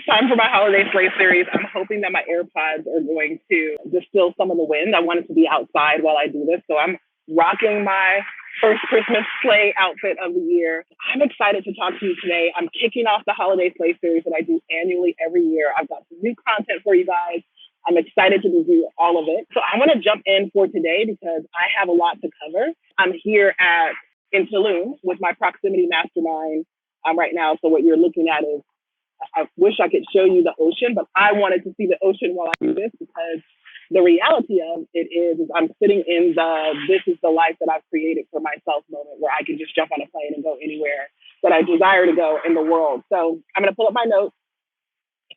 time for my holiday sleigh series. I'm hoping that my AirPods are going to distill some of the wind. I wanted to be outside while I do this, so I'm rocking my first Christmas sleigh outfit of the year. I'm excited to talk to you today. I'm kicking off the holiday sleigh series that I do annually every year. I've got some new content for you guys. I'm excited to review all of it. So I want to jump in for today because I have a lot to cover. I'm here in Tulum with my proximity mastermind right now. So what you're looking at is, I wish I could show you the ocean, but I wanted to see the ocean while I do this because the reality of it is I'm sitting in this is the life that I've created for myself moment where I can just jump on a plane and go anywhere that I desire to go in the world. So I'm going to pull up my notes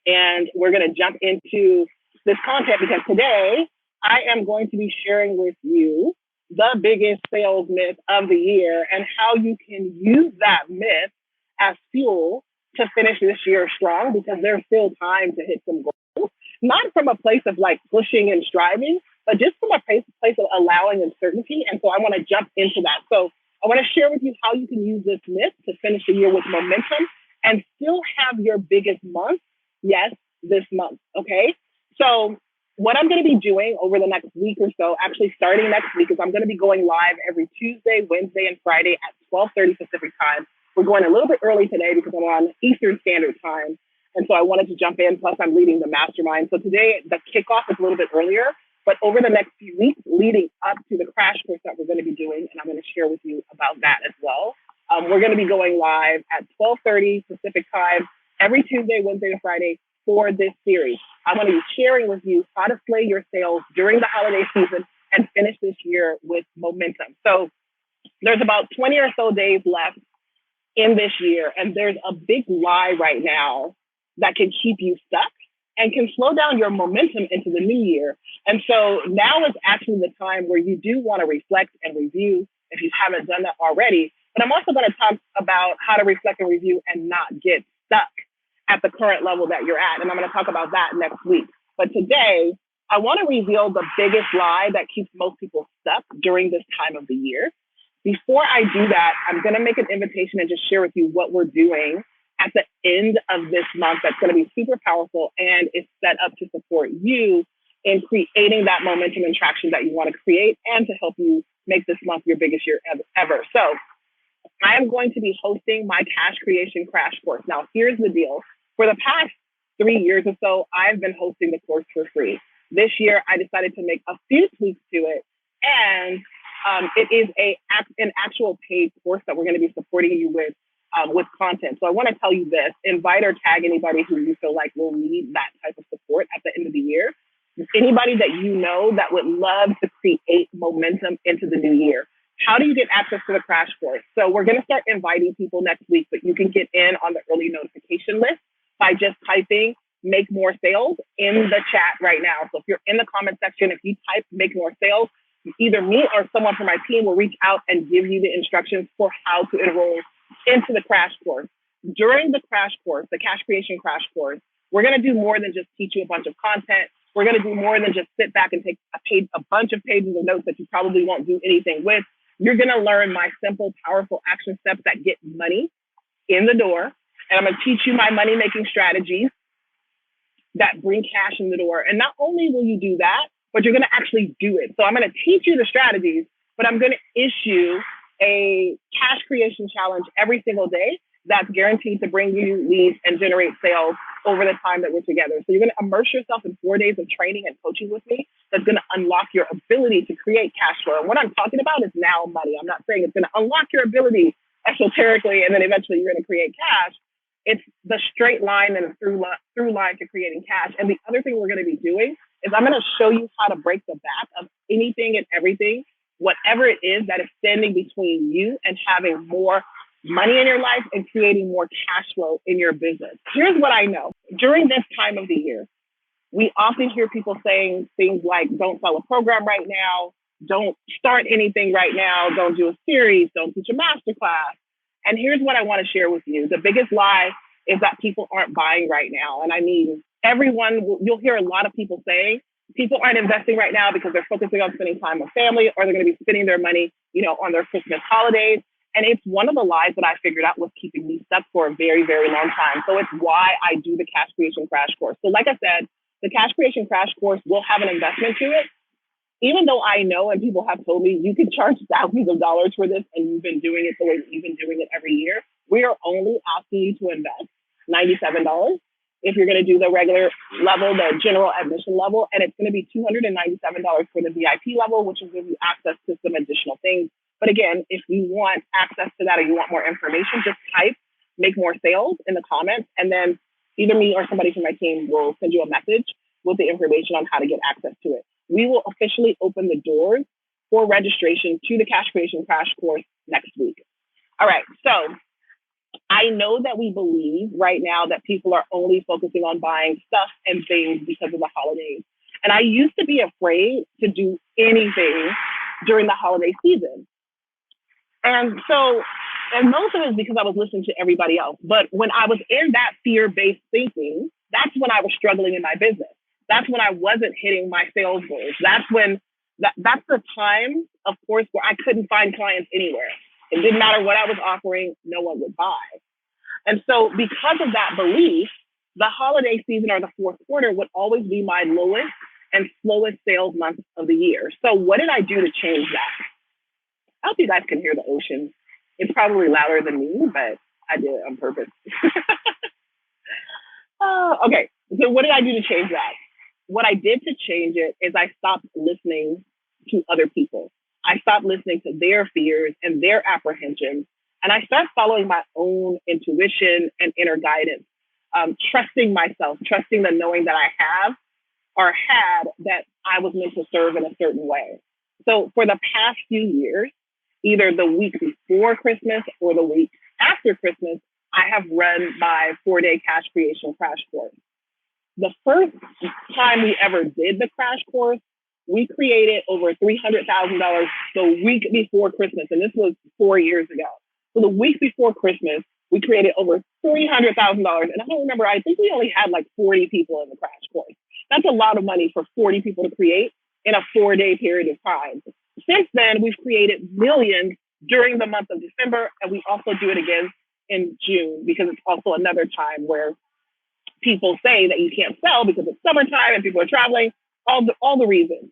and we're going to jump into this content because today I am going to be sharing with you the biggest sales myth of the year and how you can use that myth as fuel to finish this year strong because there's still time to hit some goals, not from a place of like pushing and striving, but just from a place of allowing uncertainty. And so I want to jump into that. So I want to share with you how you can use this myth to finish the year with momentum and still have your biggest month. Yes, this month. Okay. So what I'm going to be doing over the next week or so, actually starting next week, is I'm going to be going live every Tuesday, Wednesday, and Friday at 12:30 Pacific time. We're going a little bit early today because I'm on Eastern Standard Time. And so I wanted to jump in. Plus, I'm leading the mastermind. So today, the kickoff is a little bit earlier. But over the next few weeks leading up to the crash course that we're going to be doing, and I'm going to share with you about that as well. We're going to be going live at 12:30 Pacific time every Tuesday, Wednesday, and Friday for this series. I'm going to be sharing with you how to slay your sales during the holiday season and finish this year with momentum. So there's about 20 or so days left in this year. And there's a big lie right now that can keep you stuck and can slow down your momentum into the new year. And so now is actually the time where you do want to reflect and review if you haven't done that already. But I'm also going to talk about how to reflect and review and not get stuck at the current level that you're at. And I'm going to talk about that next week. But today, I want to reveal the biggest lie that keeps most people stuck during this time of the year. Before I do that, I'm going to make an invitation and just share with you what we're doing at the end of this month that's going to be super powerful and is set up to support you in creating that momentum and traction that you want to create and to help you make this month your biggest year ever. So I am going to be hosting my cash creation crash course. Now, here's the deal. For the past 3 years or so, I've been hosting the course for free. This year, I decided to make a few tweaks to it, and it is an actual paid course that we're going to be supporting you with content. So I want to tell you this, invite or tag anybody who you feel like will need that type of support at the end of the year. Anybody that you know that would love to create momentum into the new year. How do you get access to the crash course? So we're going to start inviting people next week, but you can get in on the early notification list by just typing make more sales in the chat right now. So if you're in the comment section, if you type make more sales, either me or someone from my team will reach out and give you the instructions for how to enroll into the crash course. During the crash course, the cash creation crash course, we're going to do more than just teach you a bunch of content. We're going to do more than just sit back and take a bunch of pages of notes that you probably won't do anything with. You're going to learn my simple, powerful action steps that get money in the door. And I'm going to teach you my money-making strategies that bring cash in the door. And not only will you do that, but you're going to actually do it. So I'm going to teach you the strategies, but I'm going to issue a cash creation challenge every single day that's guaranteed to bring you leads and generate sales over the time that we're together. So you're going to immerse yourself in 4 days of training and coaching with me that's going to unlock your ability to create cash flow. And what I'm talking about is now money. I'm not saying it's going to unlock your ability esoterically and then eventually you're going to create cash. It's the straight line and a through line to creating cash. And the other thing we're going to be doing is I'm going to show you how to break the back of anything and everything, whatever it is that is standing between you and having more money in your life and creating more cash flow in your business. Here's what I know. During this time of the year, we often hear people saying things like, don't sell a program right now, don't start anything right now, don't do a series, don't teach a masterclass. And here's what I want to share with you. The biggest lie is that people aren't buying right now. And I mean, you'll hear a lot of people saying people aren't investing right now because they're focusing on spending time with family or they're going to be spending their money, on their Christmas holidays. And it's one of the lies that I figured out was keeping me stuck for a very, very long time. So it's why I do the cash creation crash course. So like I said, the cash creation crash course will have an investment to it. Even though I know and people have told me you can charge thousands of dollars for this and you've been doing it the way that you've been doing it every year, we are only asking you to invest $97 if you're going to do the regular level, the general admission level, and it's going to be $297 for the VIP level, which will give you access to some additional things. But again, if you want access to that or you want more information, just type "make more sales" in the comments, and then either me or somebody from my team will send you a message with the information on how to get access to it. We will officially open the doors for registration to the Cash Creation Crash Course next week. All right, so I know that we believe right now that people are only focusing on buying stuff and things because of the holidays. And I used to be afraid to do anything during the holiday season. And most of it is because I was listening to everybody else. But when I was in that fear-based thinking, that's when I was struggling in my business. That's when I wasn't hitting my sales goals. That's the time, of course, where I couldn't find clients anywhere. It didn't matter what I was offering, no one would buy. And so because of that belief, the holiday season or the fourth quarter would always be my lowest and slowest sales month of the year. So what did I do to change that? I hope you guys can hear the ocean. It's probably louder than me, but I did it on purpose. Okay, so what did I do to change that? What I did to change it is I stopped listening to other people. I stopped listening to their fears and their apprehensions, and I started following my own intuition and inner guidance, trusting myself, trusting the knowing that I have or had that I was meant to serve in a certain way. So for the past few years, either the week before Christmas or the week after Christmas, I have run my 4-day cash creation crash course. The first time we ever did the crash course, we created over $300,000 the week before Christmas. And this was 4 years ago. So the week before Christmas, we created over $300,000. And I don't remember, I think we only had like 40 people in the crash course. That's a lot of money for 40 people to create in a 4-day period of time. Since then, we've created millions during the month of December. And we also do it again in June because it's also another time where people say that you can't sell because it's summertime and people are traveling, all the reasons.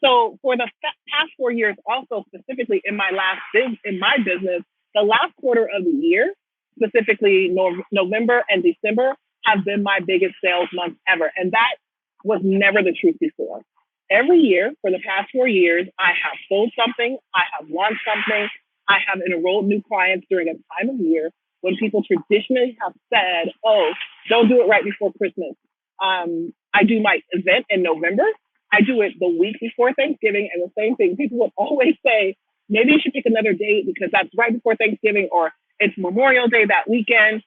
So for the past 4 years, also specifically in my business, the last quarter of the year, specifically November and December, have been my biggest sales months ever. And that was never the truth before. Every year for the past 4 years, I have sold something, I have launched something, I have enrolled new clients during a time of year when people traditionally have said, oh, don't do it right before Christmas. I do my event in November. I do it the week before Thanksgiving, and the same thing. People would always say, maybe you should pick another date because that's right before Thanksgiving or it's Memorial Day that weekend.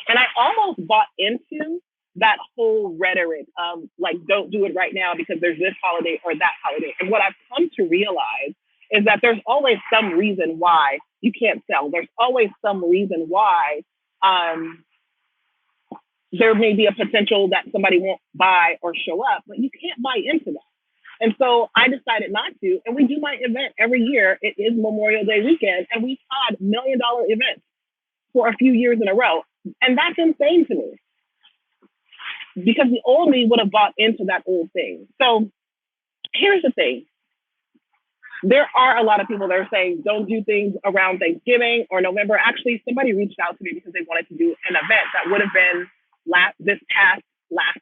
And I almost bought into that whole rhetoric of like, don't do it right now because there's this holiday or that holiday. And what I've come to realize is that there's always some reason why you can't sell. There's always some reason why there may be a potential that somebody won't buy or show up, but you can't buy into that. And so I decided not to. And we do my event every year. It is Memorial Day weekend. And we've had $1 million events for a few years in a row. And that's insane to me because the old me would have bought into that old thing. So here's the thing. There are a lot of people that are saying, don't do things around Thanksgiving or November. Actually, somebody reached out to me because they wanted to do an event that would have been last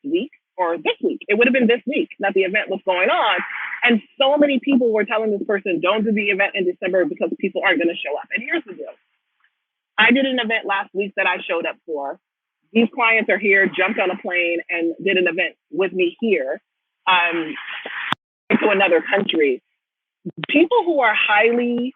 week or this week. It would have been this week that the event was going on. And so many people were telling this person, don't do the event in December because people aren't going to show up. And here's the deal. I did an event last week that I showed up for. These clients are here, jumped on a plane and did an event with me here to another country. People who are highly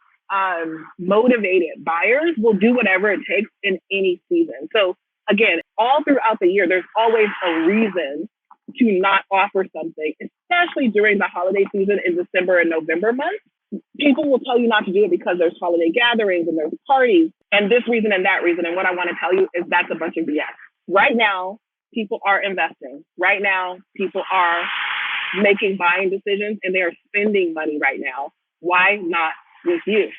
motivated buyers will do whatever it takes in any season. So again, all throughout the year, there's always a reason to not offer something, especially during the holiday season in December and November months. People will tell you not to do it because there's holiday gatherings and there's parties and this reason and that reason. And what I want to tell you is that's a bunch of BS. Right now, people are investing. Right now, people are making buying decisions and they are spending money right now. Why not with you?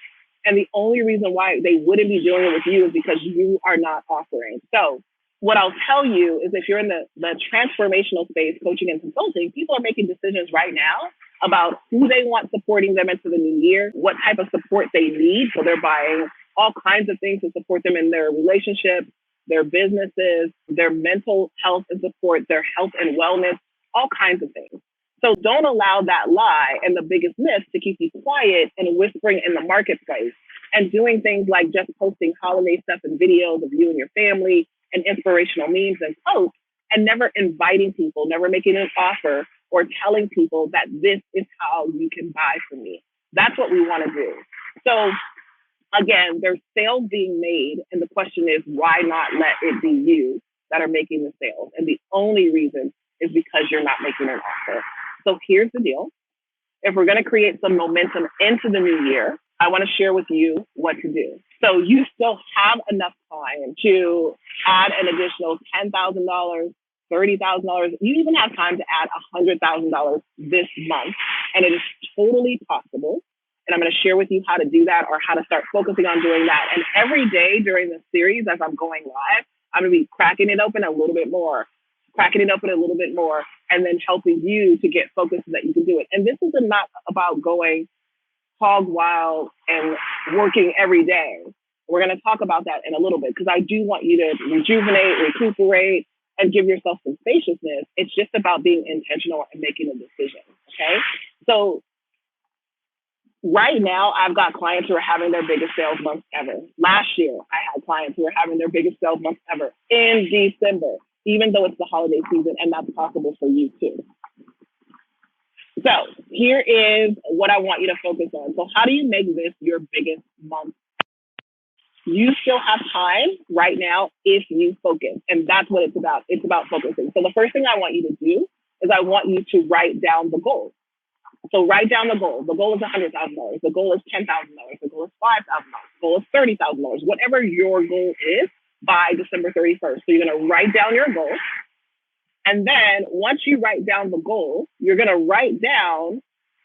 And the only reason why they wouldn't be doing it with you is because you are not offering. So what I'll tell you is if you're in the transformational space, coaching and consulting, people are making decisions right now about who they want supporting them into the new year, what type of support they need. So they're buying all kinds of things to support them in their relationships, their businesses, their mental health and support, their health and wellness, all kinds of things. So don't allow that lie and the biggest myth to keep you quiet and whispering in the marketplace and doing things like just posting holiday stuff and videos of you and your family and inspirational memes and posts and never inviting people, never making an offer or telling people that this is how you can buy from me. That's what we want to do. So again, there's sales being made, and the question is, why not let it be you that are making the sales? And the only reason is because you're not making an offer. So here's the deal. If we're going to create some momentum into the new year, I want to share with you what to do. So you still have enough time to add an additional $10,000, $30,000. You even have time to add $100,000 this month, and it is totally possible. And I'm going to share with you how to do that or how to start focusing on doing that. And every day during the series, as I'm going live, I'm going to be cracking it open a little bit more, and then helping you to get focused so that you can do it. And this is not about going hog wild and working every day. We're going to talk about that in a little bit because I do want you to rejuvenate, recuperate, and give yourself some spaciousness. It's just about being intentional and making a decision. Okay. So right now, I've got clients who are having their biggest sales month ever. Last year, I had clients who were having their biggest sales month ever in December, even though it's the holiday season, and that's possible for you too. So here is what I want you to focus on. So how do you make this your biggest month? You still have time right now if you focus, and that's what it's about. It's about focusing. So the first thing I want you to do is I want you to write down the goal. So write down the goal. The goal is $100,000. The goal is $10,000. The goal is $5,000. The goal is $30,000. Whatever your goal is by December 31st. So you're going to write down your goal. And then once you write down the goal, you're going to write down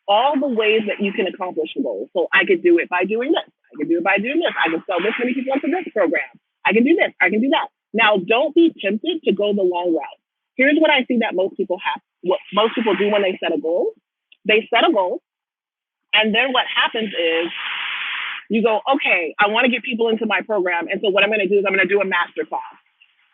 all the ways that you can accomplish the goal. So I could do it by doing this. I could do it by doing this. I could sell this many people into this program. I can do this. I can do that. Now, don't be tempted to go the long route. Here's what I see that most people do when they set a goal. They set a goal, and then what happens is you go, okay, I want to get people into my program. And so what I'm going to do is I'm going to do a master class.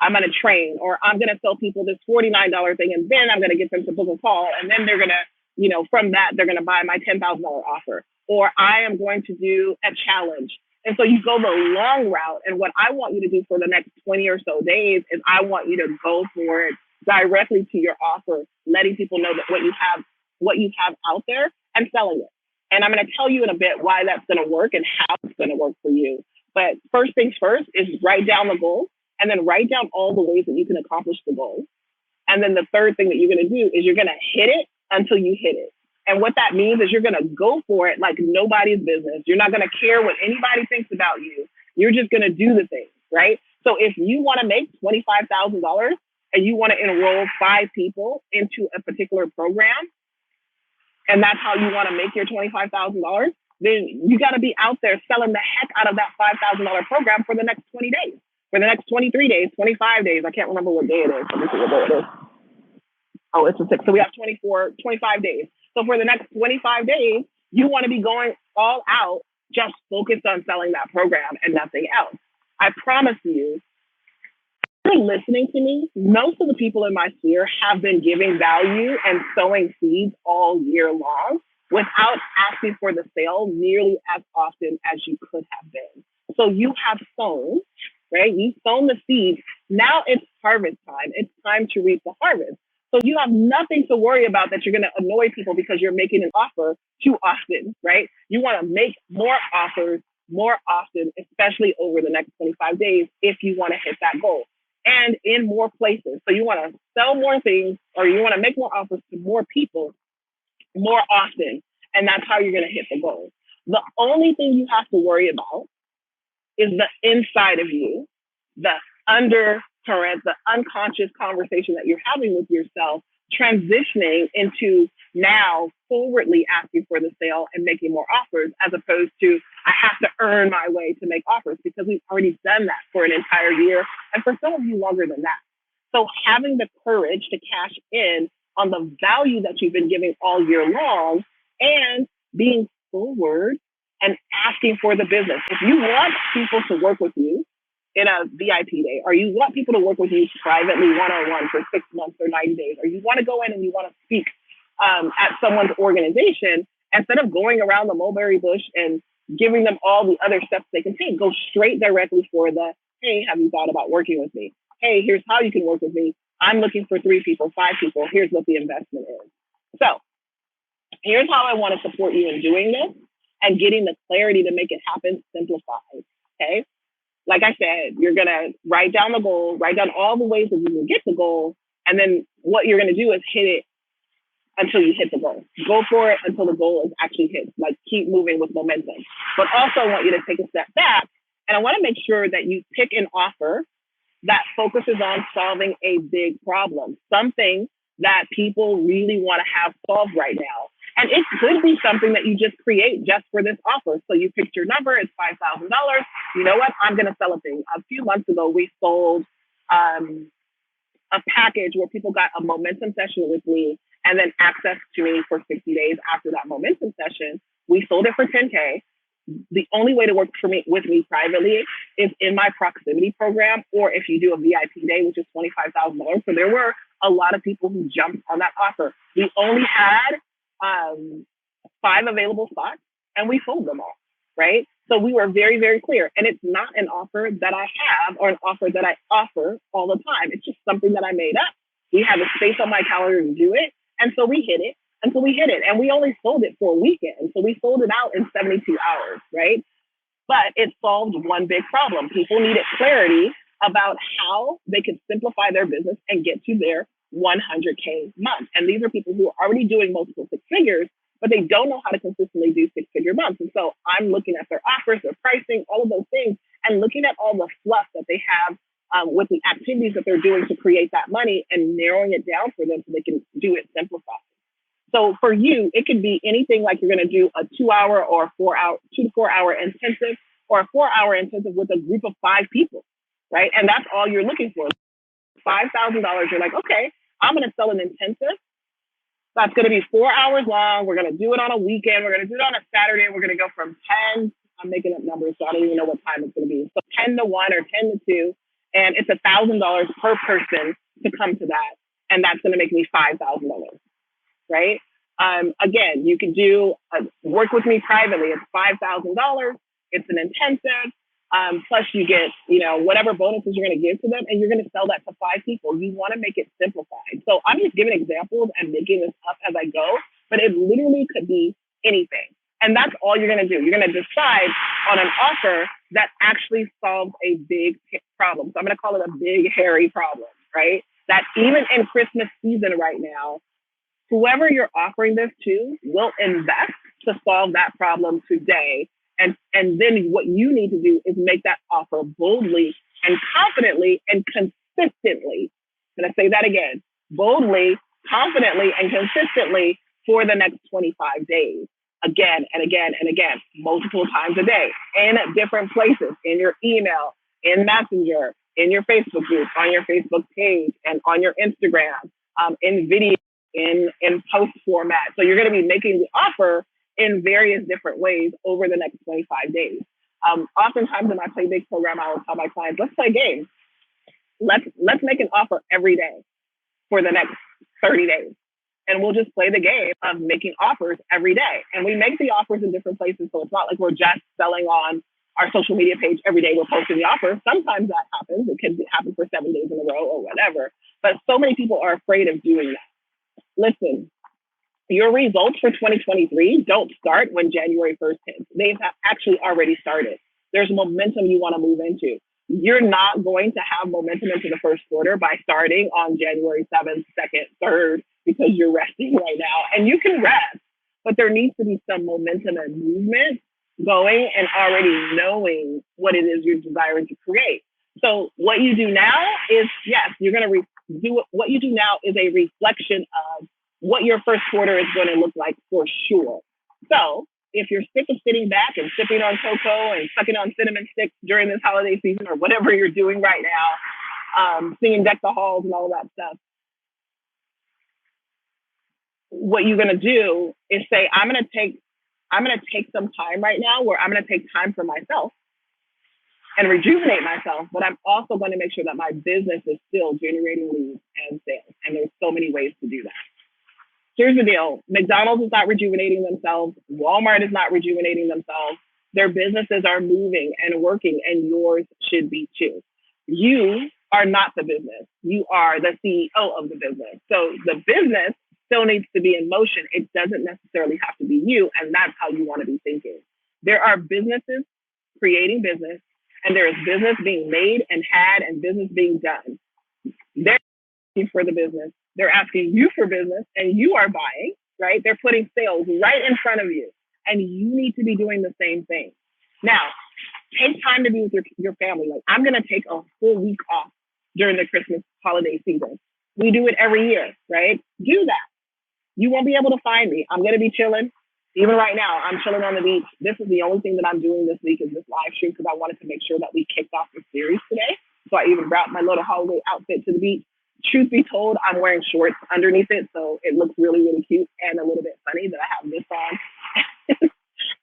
I'm going to train, or I'm going to sell people this $49 thing, and then I'm going to get them to book a call. And then they're going to, from that, they're going to buy my $10,000 offer. Or I am going to do a challenge. And so you go the long route. And what I want you to do for the next 20 or so days is I want you to go for it directly to your offer, letting people know that what you have out there and selling it. And I'm going to tell you in a bit why that's going to work and how it's going to work for you. But first things first is write down the goal and then write down all the ways that you can accomplish the goal. And then the third thing that you're going to do is you're going to hit it until you hit it. And what that means is you're going to go for it like nobody's business. You're not going to care what anybody thinks about you. You're just going to do the thing, right? So if you want to make $25,000 and you want to enroll 5 people into a particular program, and that's how you want to make your $25,000, then you got to be out there selling the heck out of that $5,000 program for the next 20 days, for the next 23 days, 25 days. I can't remember what day it is. Let me see what day it is. Oh, it's the 6th. So we have 25 days. So for the next 25 days, you want to be going all out, just focused on selling that program and nothing else. I promise you, if you're listening to me, most of the people in my sphere have been giving value and sowing seeds all year long without asking for the sale nearly as often as you could have been. So you have sown, right? You've sown the seeds. Now it's harvest time. It's time to reap the harvest. So you have nothing to worry about that you're going to annoy people because you're making an offer too often, right? You want to make more offers more often, especially over the next 25 days if you want to hit that goal. And in more places. So you want to sell more things or you want to make more offers to more people more often. And that's how you're going to hit the goal. The only thing you have to worry about is the inside of you, the undercurrent, the unconscious conversation that you're having with yourself, transitioning into now forwardly asking for the sale and making more offers, as opposed to I have to earn my way to make offers, because we've already done that for an entire year, and for some of you longer than that. So having the courage to cash in on the value that you've been giving all year long, and being forward and asking for the business. If you want people to work with you in a VIP day, or you want people to work with you privately, one-on-one for 6 months or 90 days, or you want to go in and you want to speak at someone's organization, instead of going around the mulberry bush and giving them all the other steps they can take, go straight directly for the, hey, have you thought about working with me? Hey, here's how you can work with me. I'm looking for 3 people, 5 people. Here's what the investment is. So here's how I want to support you in doing this and getting the clarity to make it happen simplified. Okay. Like I said, you're going to write down the goal, write down all the ways that you can get the goal. And then what you're going to do is hit it until you hit the goal. Go for it until the goal is actually hit. Like, keep moving with momentum. But also I want you to take a step back, and I want to make sure that you pick an offer that focuses on solving a big problem, something that people really want to have solved right now. And it could be something that you just create just for this offer. So you picked your number, it's $5,000. You know what? I'm going to sell a thing. A few months ago, we sold a package where people got a momentum session with me and then access to me for 60 days after that momentum session. We sold it for $10K. The only way to work with me privately is in my proximity program, or if you do a VIP day, which is $25,000. So there were a lot of people who jumped on that offer. We only had 5 available spots, and we sold them all, right? So we were very, very clear. And it's not an offer that I have or an offer that I offer all the time. It's just something that I made up. We had a space on my calendar to do it. And so we hit it until we hit it. And we only sold it for a weekend. So we sold it out in 72 hours, right? But it solved one big problem. People needed clarity about how they could simplify their business and get to their 100K month. And these are people who are already doing multiple 6 figures, but they don't know how to consistently do 6-figure months. And so I'm looking at their offers, their pricing, all of those things, and looking at all the fluff that they have with the activities that they're doing to create that money, and narrowing it down for them so they can do it simplified. So for you, it could be anything like you're going to do a 2-hour or 4-hour, 2 to 4 hour intensive, or a 4-hour intensive with a group of 5 people, right? And that's all you're looking for. $5,000. You're like, okay, I'm going to sell an intensive. That's going to be 4 hours long. We're going to do it on a weekend. We're going to do it on a Saturday. We're going to go from 10. I'm making up numbers, so I don't even know what time it's going to be. So 10 to 1 or 10 to 2. And it's $1,000 per person to come to that. And that's going to make me $5,000, right? Again, you can do work with me privately. It's $5,000. It's an intensive. Plus you get, whatever bonuses you're going to give to them, and you're going to sell that to 5 people. You want to make it simplified. So I'm just giving examples and making this up as I go, but it literally could be anything. And that's all you're going to do. You're going to decide on an offer that actually solves a big problem. So I'm going to call it a big, hairy problem, right? That even in Christmas season right now, whoever you're offering this to will invest to solve that problem today. And then what you need to do is make that offer boldly and confidently and consistently. I'm going to say that again, boldly, confidently, and consistently for the next 25 days. Again and again and again, multiple times a day, in different places, in your email, in Messenger, in your Facebook group, on your Facebook page, and on your Instagram, in video, in post format. So you're going to be making the offer in various different ways over the next 25 days. Oftentimes in my Play Big program, I will tell my clients, let's play a game. Let's make an offer every day for the next 30 days. And we'll just play the game of making offers every day. And we make the offers in different places. So it's not like we're just selling on our social media page every day. We're posting the offer. Sometimes that happens. It can happen for 7 days in a row or whatever. But so many people are afraid of doing that. Listen, your results for 2023 don't start when January 1st hits. They've actually already started. There's momentum you want to move into. You're not going to have momentum into the first quarter by starting on January 7th, 2nd, 3rd, because you're resting right now. And you can rest, but there needs to be some momentum and movement going and already knowing what it is you're desiring to create. So what you do now is, yes, you're going to do it. What you do now is a reflection of what your first quarter is going to look like for sure. So if you're sick of sitting back and sipping on cocoa and sucking on cinnamon sticks during this holiday season or whatever you're doing right now, singing Deck the Halls and all of that stuff, what you're going to do is say, I'm going to take some time right now where I'm going to take time for myself and rejuvenate myself, but I'm also going to make sure that my business is still generating leads and sales. And there's so many ways to do that. Here's the deal. McDonald's is not rejuvenating themselves. Walmart is not rejuvenating themselves. Their businesses are moving and working, and yours should be too. You are not the business. You are the CEO of the business. So the business still needs to be in motion. It doesn't necessarily have to be you, and that's how you want to be thinking. There are businesses creating business, and there is business being made and had and business being done. They're asking for the business. They're asking you for business, and you are buying, right? They're putting sales right in front of you, and you need to be doing the same thing. Now, take time to be with your family. Like, I'm going to take a full week off during the Christmas holiday season. We do it every year, right? Do that. You won't be able to find me. I'm going to be chilling. Even right now, I'm chilling on the beach. This is the only thing that I'm doing this week is this live stream because I wanted to make sure that we kicked off the series today. So I even brought my little holiday outfit to the beach. Truth be told, I'm wearing shorts underneath it, so it looks really, really cute and a little bit funny that I have this on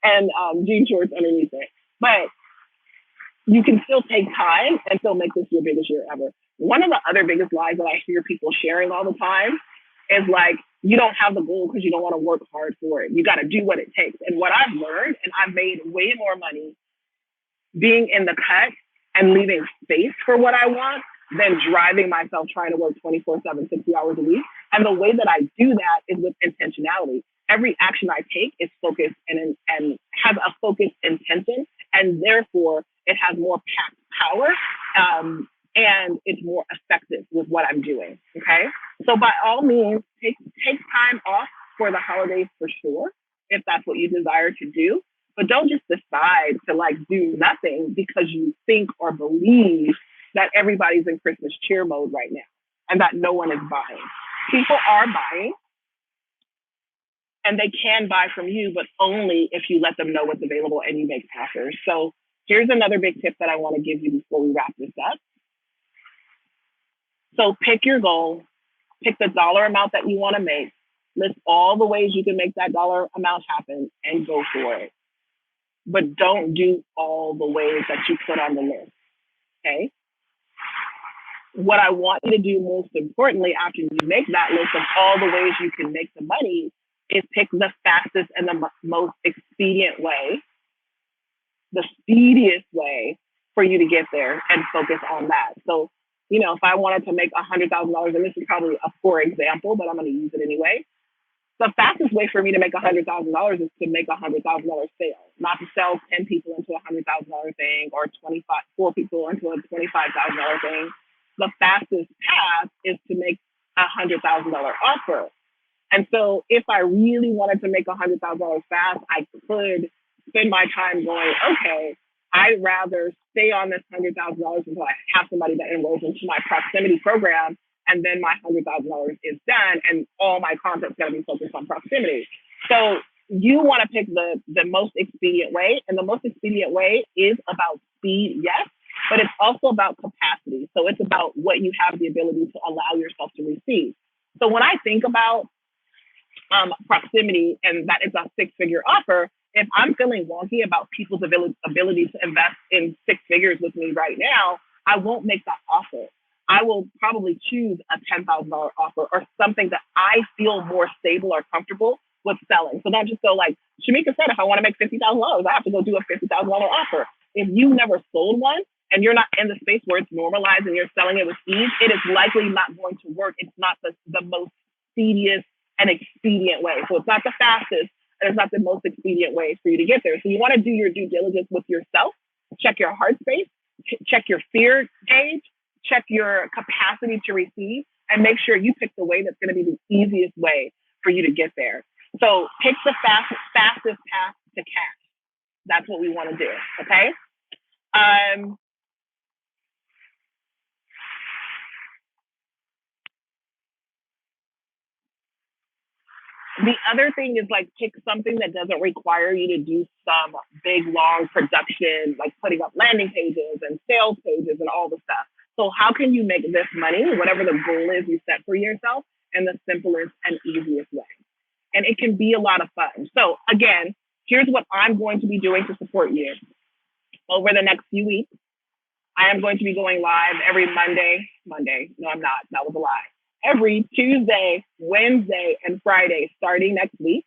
and jean shorts underneath it. But you can still take time and still make this your biggest year ever. One of the other biggest lies that I hear people sharing all the time is like, you don't have the goal because you don't want to work hard for it. You got to do what it takes. And what I've learned, and I've made way more money being in the cut and leaving space for what I want than driving myself trying to work 24/7, 60 hours a week. And the way that I do that is with intentionality. Every action I take is focused and has a focused intention, and therefore it has more power and it's more effective with what I'm doing. Okay, so by all means, take time off for the holidays for sure if that's what you desire to do. But don't just decide to like do nothing because you think or believe that everybody's in Christmas cheer mode right now and that no one is buying. People are buying and they can buy from you, but only if you let them know what's available and you make offers. So here's another big tip that I want to give you before we wrap this up. So pick your goal, pick the dollar amount that you want to make, list all the ways you can make that dollar amount happen and go for it. But don't do all the ways that you put on the list, okay? What I want you to do most importantly after you make that list of all the ways you can make the money is pick the fastest and the most expedient way, the speediest way for you to get there and focus on that. So, you know, if I wanted to make $100,000, and this is probably a poor example, but I'm going to use it anyway. The fastest way for me to make $100,000 is to make a $100,000 sale, not to sell 10 people into a $100,000 thing or 4 people into a $25,000 thing. The fastest path is to make a $100,000 offer. And so if I really wanted to make $100,000 fast, I could spend my time going, okay, I'd rather stay on this $100,000 until I have somebody that enrolls into my proximity program. And then my $100,000 is done and all my content's going to be focused on proximity. So you want to pick the most expedient way. And the most expedient way is about speed, yes, but it's also about capacity. So it's about what you have the ability to allow yourself to receive. So when I think about proximity and that it's a 6-figure offer, if I'm feeling wonky about people's ability to invest in 6 figures with me right now, I won't make that offer. I will probably choose a $10,000 offer or something that I feel more stable or comfortable with selling. So don't just go like, Shameca said, if I want to make $50,000, I have to go do a $50,000 offer. If you never sold one and you're not in the space where it's normalized and you're selling it with ease, it is likely not going to work. It's not the most tedious and expedient way. So it's not the fastest and it's not the most expedient way for you to get there. So you want to do your due diligence with yourself, check your heart space, check your fear gauge, check your capacity to receive, and make sure you pick the way that's going to be the easiest way for you to get there. So pick the fastest path to cash. That's what we want to do, okay? The other thing is like pick something that doesn't require you to do some big long production, like putting up landing pages and sales pages and all the stuff. So how can you make this money, whatever the goal is you set for yourself, in the simplest and easiest way? And it can be a lot of fun. So again, here's what I'm going to be doing to support you. Over the next few weeks, I am going to be going live every Monday. No, I'm not. That was a lie. Every Tuesday, Wednesday, and Friday, starting next week,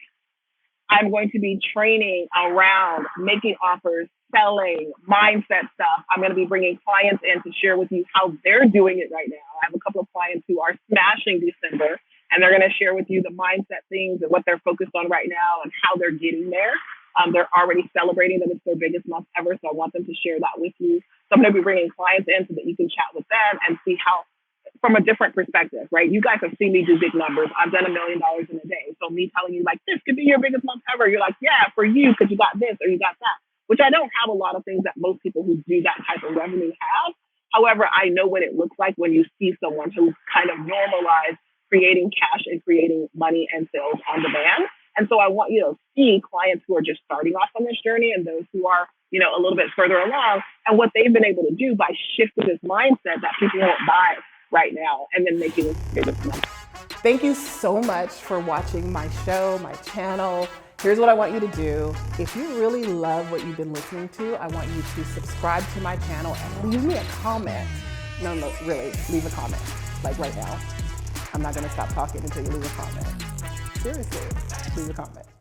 I'm going to be training around making offers, selling, mindset stuff. I'm going to be bringing clients in to share with you how they're doing it right now. I have a couple of clients who are smashing December, and they're going to share with you the mindset things and what they're focused on right now and how they're getting there. They're already celebrating that it's their biggest month ever, so I want them to share that with you. So I'm going to be bringing clients in so that you can chat with them and see how, from a different perspective, right? You guys have seen me do big numbers. I've done $1 million in a day. So me telling you like, this could be your biggest month ever. You're like, yeah, for you, because you got this or you got that, which I don't have a lot of things that most people who do that type of revenue have. However, I know what it looks like when you see someone who's kind of normalized creating cash and creating money and sales on demand. And so I want you to see clients who are just starting off on this journey and those who are, you know, a little bit further along and what they've been able to do by shifting this mindset that people won't buy right now and then making this biggest money. Thank you so much for watching my show, my channel. Here's what I want you to do. If you really love what you've been listening to, I want you to subscribe to my channel and leave me a comment. No, really, leave a comment, like right now. I'm not gonna stop talking until you leave a comment. Seriously, leave a comment.